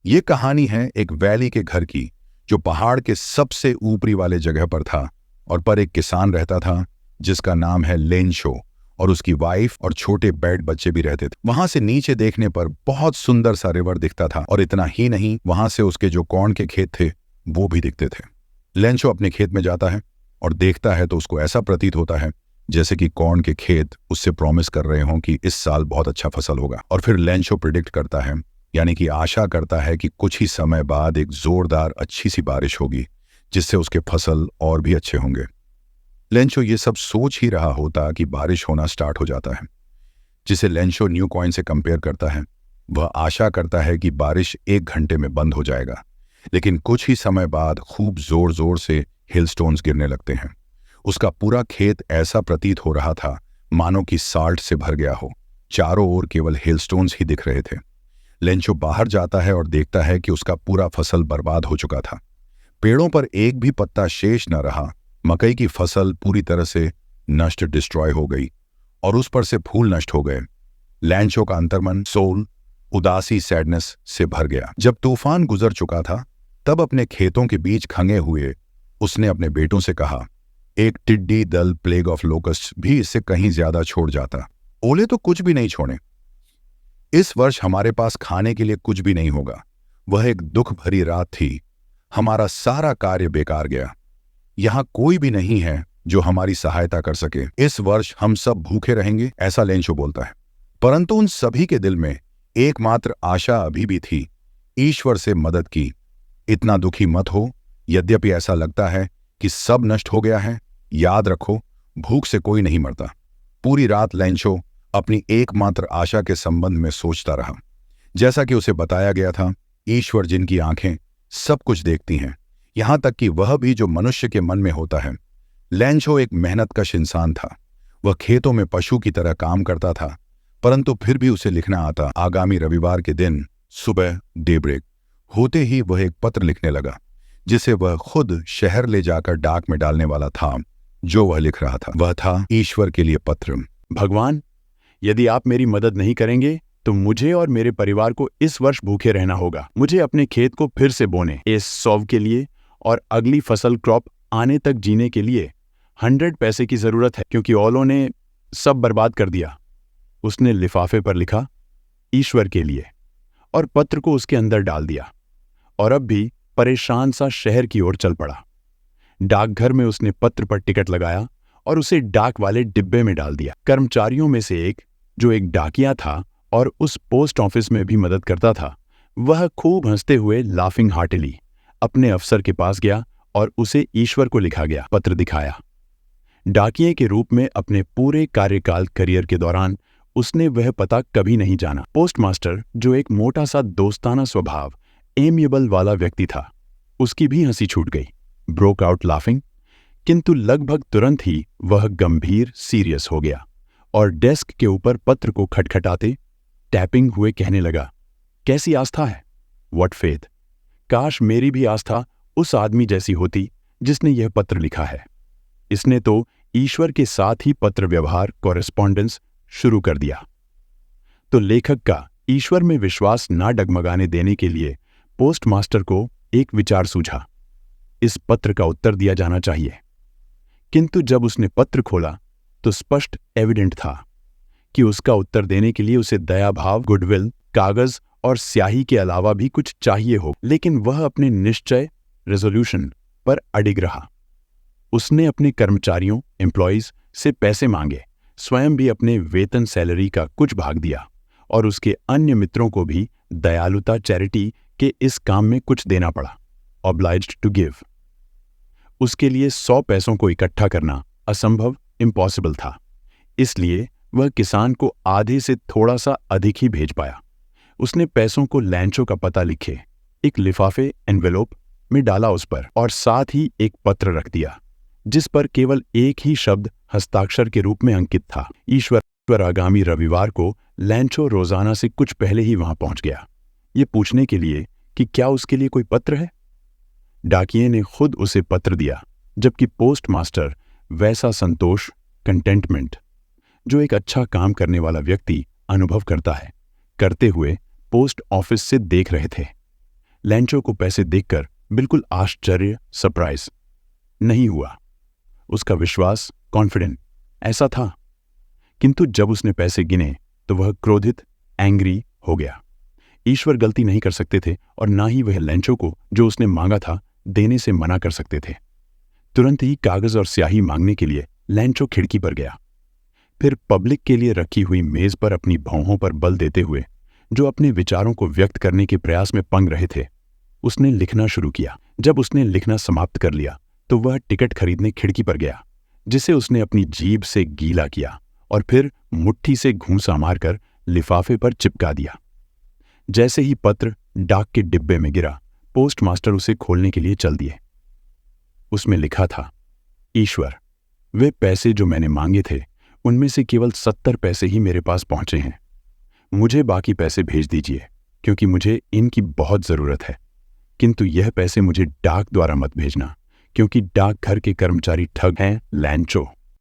ये कहानी है एक वैली के घर की, जो पहाड़ के सबसे ऊपरी वाले जगह पर था और पर एक किसान रहता था जिसका नाम है लेंशो, और उसकी वाइफ और छोटे बैड बच्चे भी रहते थे। वहां से नीचे देखने पर बहुत सुंदर सा रिवर दिखता था, और इतना ही नहीं, वहां से उसके जो कॉर्न के खेत थे वो भी दिखते थे। लेंशो अपने खेत में जाता है और देखता है तो उसको ऐसा प्रतीत होता है जैसे कि कॉर्न के खेत उससे प्रॉमिस कर रहे हों कि इस साल बहुत अच्छा फसल होगा। और फिर लेंशो प्रिडिक्ट करता है, यानी कि आशा करता है कि कुछ ही समय बाद एक जोरदार अच्छी सी बारिश होगी जिससे उसके फसल और भी अच्छे होंगे। लेंशो ये सब सोच ही रहा होता कि बारिश होना स्टार्ट हो जाता है, जिसे लेंशो न्यू कॉइन से कंपेयर करता है। वह आशा करता है कि बारिश 1 घंटे में बंद हो जाएगा, लेकिन कुछ ही समय बाद खूब जोर जोर से हिलस्टोन्स गिरने लगते हैं। उसका पूरा खेत ऐसा प्रतीत हो रहा था मानो कि साल्ट से भर गया हो। चारों ओर केवल हिलस्टोन्स ही दिख रहे थे। लेंशो बाहर जाता है और देखता है कि उसका पूरा फसल बर्बाद हो चुका था। पेड़ों पर एक भी पत्ता शेष न रहा। मकई की फसल पूरी तरह से नष्ट, डिस्ट्रॉय हो गई, और उस पर से फूल नष्ट हो गए। लेंशो का अंतर्मन, सोल, उदासी, सैडनेस से भर गया। जब तूफान गुजर चुका था, तब अपने खेतों के बीच खंगे हुए उसने अपने बेटों से कहा, एक टिड्डी दल, प्लेग ऑफ लोकस्ट भी इससे कहीं ज्यादा छोड़ जाता। ओले तो कुछ भी नहीं छोड़े। इस वर्ष हमारे पास खाने के लिए कुछ भी नहीं होगा। वह एक दुख भरी रात थी। हमारा सारा कार्य बेकार गया। यहां कोई भी नहीं है जो हमारी सहायता कर सके। इस वर्ष हम सब भूखे रहेंगे, ऐसा लेंशो बोलता है। परंतु उन सभी के दिल में एकमात्र आशा अभी भी थी, ईश्वर से मदद की। इतना दुखी मत हो। यद्यपि ऐसा लगता है कि सब नष्ट हो गया है, याद रखो, भूख से कोई नहीं मरता। पूरी रात लेंशो अपनी एकमात्र आशा के संबंध में सोचता रहा। जैसा कि उसे बताया गया था, ईश्वर जिनकी आंखें सब कुछ देखती हैं, यहां तक कि वह भी जो मनुष्य के मन में होता है। लेंशो एक मेहनतकश इंसान था। वह खेतों में पशु की तरह काम करता था, परंतु फिर भी उसे लिखना आता। आगामी रविवार के दिन सुबह डेब्रेक होते ही वह एक पत्र लिखने लगा, जिसे वह खुद शहर ले जाकर डाक में डालने वाला था। जो वह लिख रहा था वह था ईश्वर के लिए पत्र। भगवान, यदि आप मेरी मदद नहीं करेंगे तो मुझे और मेरे परिवार को इस वर्ष भूखे रहना होगा। मुझे अपने खेत को फिर से बोने, इस सौव के लिए और अगली फसल क्रॉप आने तक जीने के लिए 100 पैसे की जरूरत है, क्योंकि ओलों ने सब बर्बाद कर दिया। उसने लिफाफे पर लिखा, ईश्वर के लिए, और पत्र को उसके अंदर डाल दिया, और अब भी परेशान सा शहर की ओर चल पड़ा। डाकघर में उसने पत्र पर टिकट लगाया और उसे डाक वाले डिब्बे में डाल दिया। कर्मचारियों में से एक, जो एक डाकिया था और उस पोस्ट ऑफिस में भी मदद करता था, वह खूब हंसते हुए लाफिंग हार्टिली अपने अफसर के पास गया और उसे ईश्वर को लिखा गया पत्र दिखाया। डाकिये के रूप में अपने पूरे कार्यकाल करियर के दौरान उसने वह पता कभी नहीं जाना। पोस्टमास्टर, जो एक मोटा सा दोस्ताना स्वभाव, एमिएबल वाला व्यक्ति था, उसकी भी हंसी छूट गई, ब्रोक आउट लाफिंग। किंतु लगभग तुरंत ही वह गंभीर, सीरियस हो गया और डेस्क के ऊपर पत्र को खटखटाते, टैपिंग हुए कहने लगा, कैसी आस्था है, व्हाट फेथ। काश मेरी भी आस्था उस आदमी जैसी होती जिसने यह पत्र लिखा है। इसने तो ईश्वर के साथ ही पत्र व्यवहार, कॉरेस्पॉन्डेंस शुरू कर दिया। तो लेखक का ईश्वर में विश्वास ना डगमगाने देने के लिए पोस्टमास्टर को एक विचार सूझा, इस पत्र का उत्तर दिया जाना चाहिए। किंतु जब उसने पत्र खोला तो स्पष्ट एविडेंट था कि उसका उत्तर देने के लिए उसे दया भाव, गुडविल, कागज और स्याही के अलावा भी कुछ चाहिए हो। लेकिन वह अपने निश्चय, रेजोल्यूशन पर अडिग रहा। उसने अपने कर्मचारियों, एम्प्लॉइज से पैसे मांगे, स्वयं भी अपने वेतन, सैलरी का कुछ भाग दिया, और उसके अन्य मित्रों को भी दयालुता, चैरिटी के इस काम में कुछ देना पड़ा, ऑब्लाइज्ड टू गिव। उसके लिए 100 पैसों को इकट्ठा करना असंभव, इम्पॉसिबल था। इसलिए वह किसान को आधे से थोड़ा सा अधिक ही भेज पाया। उसने पैसों को लेंशो का पता लिखे एक लिफाफे, एनवेलोप में डाला उस पर, और साथ ही एक पत्र रख दिया जिस पर केवल एक ही शब्द हस्ताक्षर के रूप में अंकित था, ईश्वर। आगामी रविवार को लेंशो रोजाना से कुछ पहले ही वहां पहुंच गया, ये पूछने के लिए कि क्या उसके लिए कोई पत्र है। डाकिये ने खुद उसे पत्र दिया, जबकि पोस्टमास्टर वैसा संतोष, कंटेंटमेंट, जो एक अच्छा काम करने वाला व्यक्ति अनुभव करता है, करते हुए पोस्ट ऑफिस से देख रहे थे। लैंचो को पैसे देखकर बिल्कुल आश्चर्य सरप्राइज नहीं हुआ। उसका विश्वास कॉन्फिडेंट ऐसा था, किंतु जब उसने पैसे गिने तो वह क्रोधित एंग्री हो गया। ईश्वर गलती नहीं कर सकते थे और ना ही वह लैंचो को जो उसने मांगा था देने से मना कर सकते थे। तुरंत ही कागज और स्याही मांगने के लिए लैंचो खिड़की पर गया। फिर पब्लिक के लिए रखी हुई मेज पर अपनी भौहों पर बल देते हुए, जो अपने विचारों को व्यक्त करने के प्रयास में पंग रहे थे, उसने लिखना शुरू किया। जब उसने लिखना समाप्त कर लिया तो वह टिकट खरीदने खिड़की पर गया, जिसे उसने अपनी जीभ से गीला किया और फिर मुट्ठी से घूंसा मारकर लिफाफे पर चिपका दिया। जैसे ही पत्र डाक के डिब्बे में गिरा, पोस्टमास्टर उसे खोलने के लिए चल दिए। उसमें लिखा था, ईश्वर, वे पैसे जो मैंने मांगे थे उनमें से केवल 70 पैसे ही मेरे पास पहुंचे हैं। मुझे बाकी पैसे भेज दीजिए क्योंकि मुझे इनकी बहुत जरूरत है, किंतु यह पैसे मुझे डाक द्वारा मत भेजना क्योंकि डाकघर के कर्मचारी ठग हैं लैंचो।